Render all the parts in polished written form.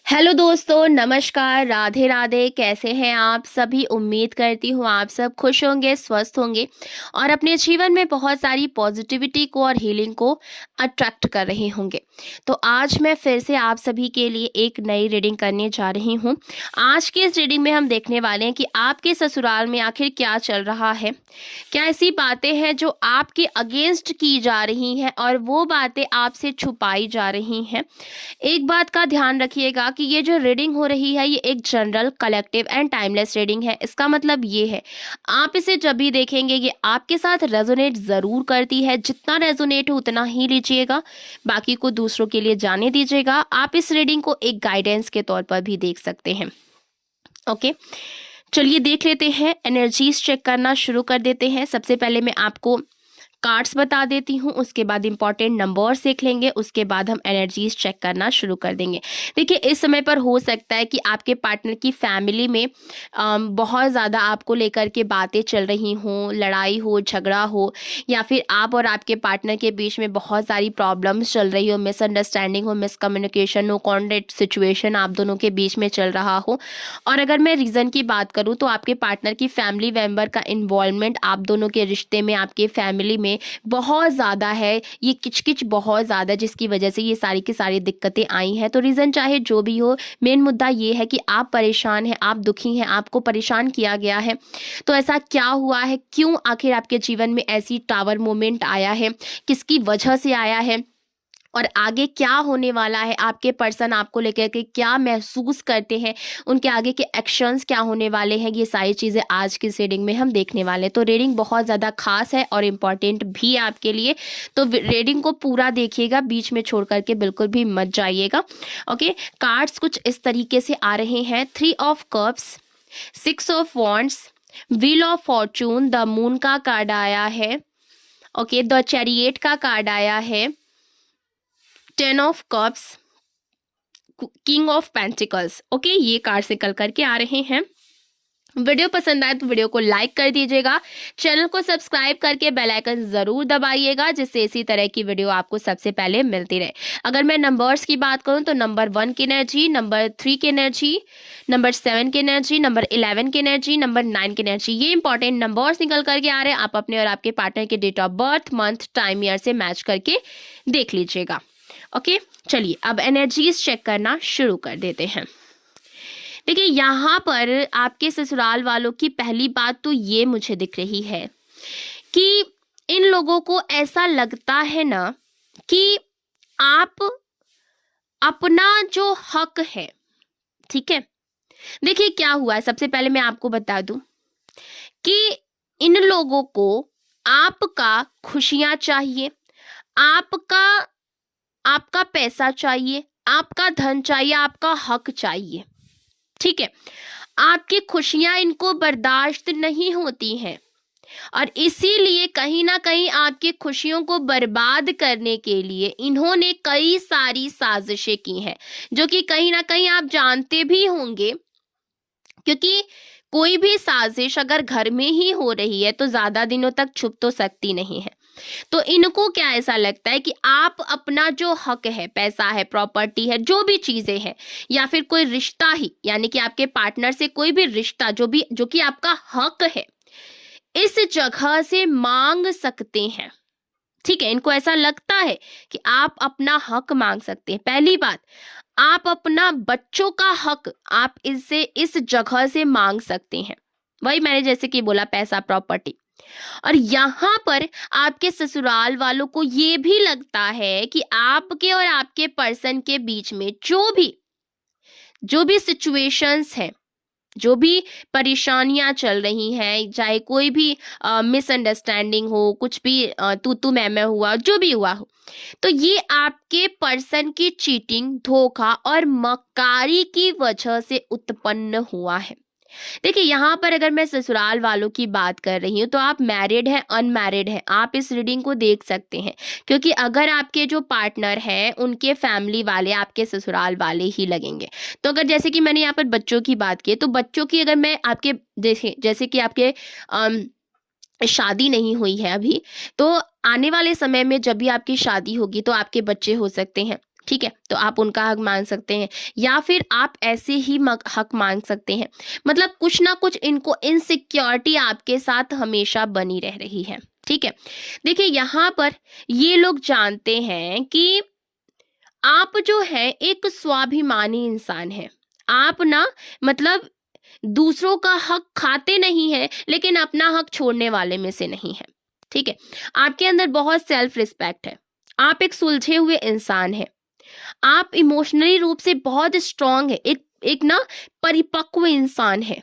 Hello दोस्तों, नमस्कार, राधे राधे। कैसे हैं आप सभी? उम्मीद करती हूँ आप सब खुश होंगे, स्वस्थ होंगे और अपने जीवन में बहुत सारी पॉजिटिविटी को और हीलिंग को अट्रैक्ट कर रहे होंगे। तो आज मैं फिर से आप सभी के लिए एक नई रीडिंग करने जा रही हूँ। आज की इस रीडिंग में हम देखने वाले हैं कि आपके ससुराल में आखिर क्या चल रहा है। क्या ऐसी बातें हैं जो आपके अगेंस्ट की जा रही हैं और वो बातें आपसे छुपाई जा रही हैं। एक बात का ध्यान रखिएगा कि ये जो रीडिंग हो रही है ये एक general, collective and timeless reading है। इसका मतलब ये है, आप इसे जब भी देखेंगे ये आपके साथ रेजोनेट ज़रूर करती है। जितना रेजोनेट हो उतना ही लीजिएगा, बाकी को दूसरों के लिए जाने दीजिएगा। आप इस रीडिंग को एक गाइडेंस के तौर पर भी देख सकते हैं। ओके, चलिए देख लेते हैं। एनर्जीज चेक करना शुरू कर देते हैं। सबसे पहले मैं आपको कार्ड्स बता देती हूँ, उसके बाद इंपॉर्टेंट नंबर्स देख लेंगे, उसके बाद हम एनर्जीज चेक करना शुरू कर देंगे। देखिए, इस समय पर हो सकता है कि आपके पार्टनर की फैमिली में बहुत ज़्यादा आपको लेकर के बातें चल रही हों, लड़ाई हो, झगड़ा हो, या फिर आप और आपके पार्टनर के बीच में बहुत सारी प्रॉब्लम्स चल रही हो, मिसअंडरस्टैंडिंग हो, मिसकम्युनिकेशन हो, कॉन्फ्लिक्ट सिचुएशन आप दोनों के बीच में चल रहा हो। और अगर मैं रीज़न की बात करूँ तो आपके पार्टनर की फैमिली मेम्बर का इन्वॉल्वमेंट आप दोनों के रिश्ते में, आपके फैमिली में बहुत ज़्यादा है। ये किचकिच बहुत ज़्यादा, जिसकी वजह से ये सारी की सारी दिक्कतें आई हैं। तो रीज़न चाहे जो भी हो, मेन मुद्दा ये है कि आप परेशान हैं, आप दुखी हैं, आपको परेशान किया गया है। तो ऐसा क्या हुआ है? क्यों आखिर आपके जीवन में ऐसी टावर मोमेंट आया है? किसकी वजह से आया है? और आगे क्या होने वाला है? आपके पर्सन आपको लेकर के क्या महसूस करते हैं? उनके आगे के एक्शंस क्या होने वाले हैं? ये सारी चीज़ें आज की इस रीडिंग में हम देखने वाले हैं। तो रीडिंग बहुत ज़्यादा खास है और इम्पॉर्टेंट भी है आपके लिए। तो रीडिंग को पूरा देखिएगा, बीच में छोड़ करके बिल्कुल भी मत जाइएगा। ओके, कार्ड्स कुछ इस तरीके से आ रहे हैं। 3 of cups, 6 of wands, wheel of Fortune, the moon का कार्ड आया है। ओके, द चैरियट का कार्ड आया है, 10 of cups, king of pentacles. Okay, ये कार्ड से निकल करके आ रहे हैं। वीडियो पसंद आए तो वीडियो को लाइक कर दीजिएगा, चैनल को सब्सक्राइब करके बेल आइकन जरूर दबाइएगा, जिससे इसी तरह की वीडियो आपको सबसे पहले मिलती रहे। अगर मैं नंबर्स की बात करूं तो नंबर 1 की एनर्जी, नंबर 3 की एनर्जी, नंबर 7 की एनर्जी, नंबर 11 की एनर्जी, नंबर 9 की एनर्जी, ये इंपॉर्टेंट नंबर्स निकल करके आ रहे हैं। आप अपने और आपके पार्टनर के date of birth, month, time, year से मैच करके देख लीजिएगा। ओके, चलिए अब एनर्जीज चेक करना शुरू कर देते हैं। देखिए, यहाँ पर आपके ससुराल वालों की पहली बात तो ये मुझे दिख रही है कि इन लोगों को ऐसा लगता है ना कि आप अपना जो हक है, ठीक है। देखिए क्या हुआ है, सबसे पहले मैं आपको बता दूं कि इन लोगों को आपका खुशियां चाहिए, आपका आपका पैसा चाहिए, आपका धन चाहिए, आपका हक चाहिए, ठीक है। आपकी खुशियां इनको बर्दाश्त नहीं होती हैं और इसीलिए कहीं ना कहीं आपकी खुशियों को बर्बाद करने के लिए इन्होंने कई सारी साजिशें की हैं, जो कि कहीं ना कहीं आप जानते भी होंगे। क्योंकि कोई भी साजिश अगर घर में ही हो रही है तो ज्यादा दिनों तक छुप तो सकती नहीं है। तो इनको क्या ऐसा लगता है कि आप अपना जो हक है, पैसा है, प्रॉपर्टी है, जो भी चीजें हैं, या फिर कोई रिश्ता ही, यानी कि आपके पार्टनर से कोई भी रिश्ता जो कि आपका हक है, इस जगह से मांग सकते हैं, ठीक है। इनको ऐसा लगता है कि आप अपना हक मांग सकते हैं। पहली बात, आप अपना बच्चों का हक आप इससे, इस जगह से मांग सकते हैं। वही मैंने जैसे कि बोला, पैसा, प्रॉपर्टी। और यहाँ पर आपके ससुराल वालों को ये भी लगता है कि आपके और आपके पर्सन के बीच में जो भी सिचुएशंस हैं, जो भी परेशानियां चल रही हैं, चाहे कोई भी मिसअंडरस्टैंडिंग हो, कुछ भी तू तू मैं हुआ, जो भी हुआ हो, तो ये आपके पर्सन की चीटिंग, धोखा और मक्कारी की वजह से उत्पन्न हुआ है। देखिए, यहाँ पर अगर मैं ससुराल वालों की बात कर रही हूँ तो आप मैरिड हैं, अनमैरिड हैं, आप इस रीडिंग को देख सकते हैं। क्योंकि अगर आपके जो पार्टनर हैं उनके फैमिली वाले आपके ससुराल वाले ही लगेंगे। तो अगर जैसे कि मैंने यहाँ पर बच्चों की बात की, तो बच्चों की अगर मैं आपके जैसे कि आपके शादी नहीं हुई है अभी, तो आने वाले समय में जब भी आपकी शादी होगी तो आपके बच्चे हो सकते हैं। ठीक है, तो आप उनका हक मांग सकते हैं या फिर आप ऐसे ही हक मांग सकते हैं। मतलब कुछ ना कुछ इनको इनसिक्योरिटी आपके साथ हमेशा बनी रह रही है। ठीक है, देखिए यहाँ पर ये लोग जानते हैं कि आप जो है एक स्वाभिमानी इंसान है। आप ना मतलब दूसरों का हक खाते नहीं हैं, लेकिन अपना हक छोड़ने वाले में से नहीं है। ठीक है, आपके अंदर बहुत सेल्फ रिस्पेक्ट है। आप एक सुलझे हुए इंसान हैं। आप इमोशनली रूप से बहुत स्ट्रांग है, एक एक ना परिपक्व इंसान है।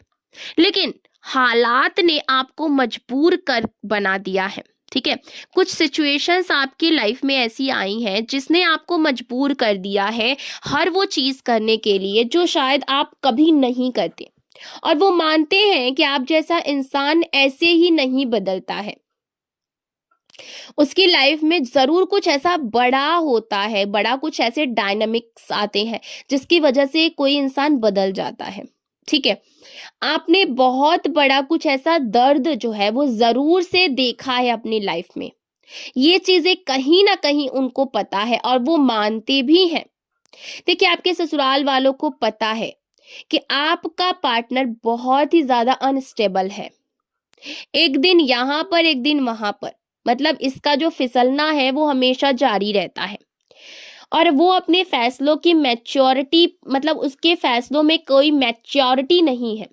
लेकिन हालात ने आपको मजबूर कर बना दिया है। ठीक है, कुछ सिचुएशंस आपकी लाइफ में ऐसी आई हैं जिसने आपको मजबूर कर दिया है हर वो चीज करने के लिए जो शायद आप कभी नहीं करते। और वो मानते हैं कि आप जैसा इंसान ऐसे ही नहीं बदलता है। उसकी लाइफ में जरूर कुछ ऐसा बड़ा होता है, बड़ा कुछ ऐसे डायनामिक्स आते हैं जिसकी वजह से कोई इंसान बदल जाता है। ठीक है, आपने बहुत बड़ा कुछ ऐसा दर्द जो है वो जरूर से देखा है अपनी लाइफ में। ये चीजें कहीं ना कहीं उनको पता है और वो मानते भी हैं। देखिए, आपके ससुराल वालों को पता है कि आपका पार्टनर बहुत ही ज्यादा अनस्टेबल है। एक दिन यहाँ पर एक दिन वहां पर, मतलब इसका जो फिसलना है वो हमेशा जारी रहता है। और वो अपने फैसलों की मैच्योरिटी, मतलब उसके फैसलों में कोई मैच्योरिटी नहीं है।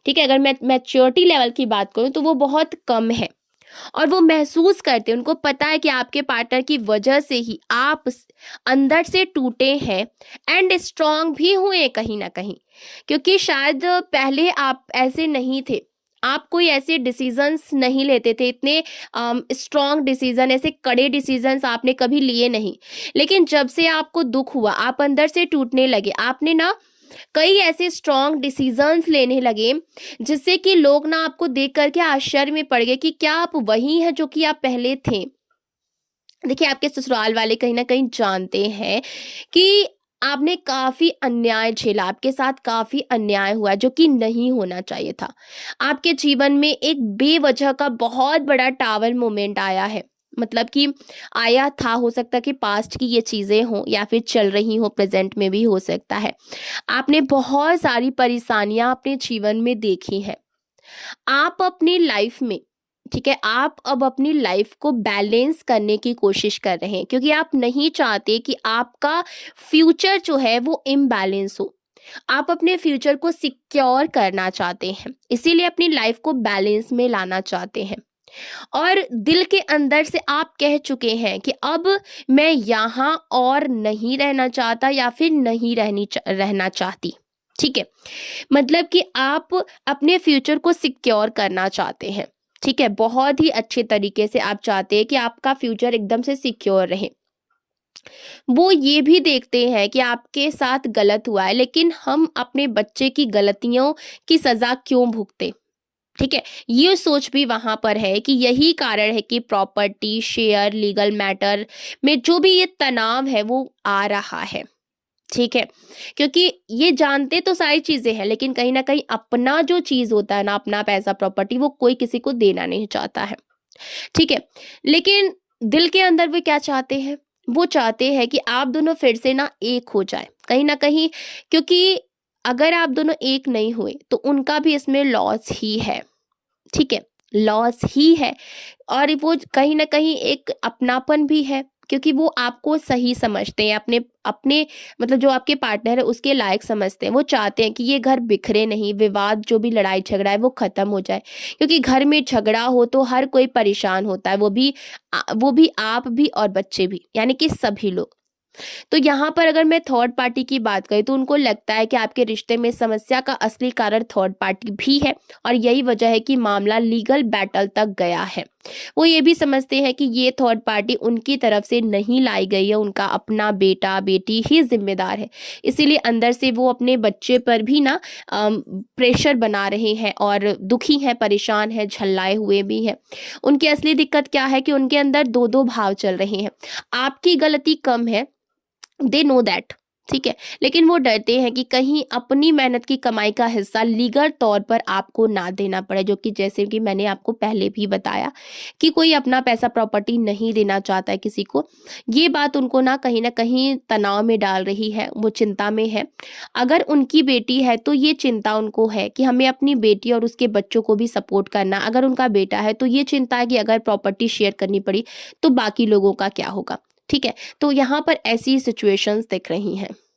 ठीक है, अगर मैं मैच्योरिटी लेवल की बात करूं तो वो बहुत कम है। और वो महसूस करते हैं, उनको पता है कि आपके पार्टनर की वजह से ही आप अंदर से टूटे हैं एंड स्ट्रांग भी हुए कहीं ना कहीं। क्योंकि शायद पहले आप ऐसे नहीं थे, आप कोई ऐसे डिसीजंस नहीं लेते थे, इतने स्ट्रांग डिसीजन, ऐसे कड़े डिसीजंस आपने कभी लिए नहीं। लेकिन जब से आपको दुख हुआ, आप अंदर से टूटने लगे, आपने ना कई ऐसे स्ट्रॉन्ग डिसीजंस लेने लगे जिससे कि लोग ना आपको देख करके आश्चर्य में पड़ गए कि क्या आप वही हैं जो कि आप पहले थे। देखिए, आपके ससुराल वाले कहीं ना कहीं जानते हैं कि आपने काफी अन्याय झेला, आपके साथ काफी अन्याय हुआ जो कि नहीं होना चाहिए था। आपके जीवन में एक बेवजह का बहुत बड़ा टावर मोमेंट आया है। मतलब कि आया था, हो सकता कि पास्ट की ये चीजें हों या फिर चल रही हो, प्रेजेंट में भी हो सकता है। आपने बहुत सारी परेशानियां अपने जीवन में देखी हैं। आप अपनी लाइफ में, ठीक है, आप अब अपनी लाइफ को बैलेंस करने की कोशिश कर रहे हैं क्योंकि आप नहीं चाहते कि आपका फ्यूचर जो है वो इम्बैलेंस हो। आप अपने फ्यूचर को सिक्योर करना चाहते हैं, इसीलिए अपनी लाइफ को बैलेंस में लाना चाहते हैं। और दिल के अंदर से आप कह चुके हैं कि अब मैं यहाँ और नहीं रहना चाहता या फिर नहीं रहना चाहती। ठीक है, मतलब कि आप अपने फ्यूचर को सिक्योर करना चाहते हैं। ठीक है, बहुत ही अच्छे तरीके से आप चाहते हैं कि आपका फ्यूचर एकदम से सिक्योर रहे। वो ये भी देखते हैं कि आपके साथ गलत हुआ है, लेकिन हम अपने बच्चे की गलतियों की सजा क्यों भुगते। ठीक है, ये सोच भी वहां पर है कि यही कारण है कि प्रॉपर्टी, शेयर, लीगल मैटर में जो भी ये तनाव है वो आ रहा है। ठीक है, क्योंकि ये जानते तो सारी चीजें हैं, लेकिन कहीं ना कहीं अपना जो चीज होता है ना, अपना पैसा, प्रॉपर्टी, वो कोई किसी को देना नहीं चाहता है। ठीक है, लेकिन दिल के अंदर वो क्या चाहते हैं, वो चाहते हैं कि आप दोनों फिर से ना एक हो जाए कहीं ना कहीं। क्योंकि अगर आप दोनों एक नहीं हुए तो उनका भी इसमें लॉस ही है। ठीक है, लॉस ही है। और वो कहीं ना कहीं एक अपनापन भी है क्योंकि वो आपको सही समझते हैं, अपने अपने मतलब जो आपके पार्टनर है उसके लायक समझते हैं। वो चाहते हैं कि ये घर बिखरे नहीं, विवाद जो भी लड़ाई झगड़ा है वो खत्म हो जाए। क्योंकि घर में झगड़ा हो तो हर कोई परेशान होता है, वो भी आप भी और बच्चे भी, यानी कि सभी लोग। तो यहाँ पर अगर मैं थर्ड पार्टी की बात करें तो उनको लगता है कि आपके रिश्ते में समस्या का असली कारण थर्ड पार्टी भी है और यही वजह है कि मामला लीगल बैटल तक गया है। वो ये भी समझते हैं कि ये थर्ड पार्टी उनकी तरफ से नहीं लाई गई है, उनका अपना बेटा बेटी ही जिम्मेदार है। इसीलिए अंदर से वो अपने बच्चे पर भी ना प्रेशर बना रहे हैं और दुखी हैं, परेशान हैं, झल्लाए हुए भी हैं। उनकी असली दिक्कत क्या है कि उनके अंदर दो दो भाव चल रहे हैं। आपकी गलती कम है, दे नो दैट। ठीक है? लेकिन वो डरते हैं कि कहीं अपनी मेहनत की कमाई का हिस्सा लीगल तौर पर आपको ना देना पड़े, जो कि जैसे कि मैंने आपको पहले भी बताया कि कोई अपना पैसा प्रॉपर्टी नहीं देना चाहता है किसी को। ये बात उनको ना कहीं तनाव में डाल रही है, वो चिंता में है। अगर उनकी बेटी है तो ये चिंता उनको है कि हमें अपनी बेटी और उसके बच्चों को भी सपोर्ट करना। अगर उनका बेटा है तो ये चिंता है कि अगर प्रॉपर्टी शेयर करनी पड़ी तो बाकी लोगों का क्या होगा? ठीक है? तो यहाँ पर ऐसी सिचुएशंस दिख रही हैं।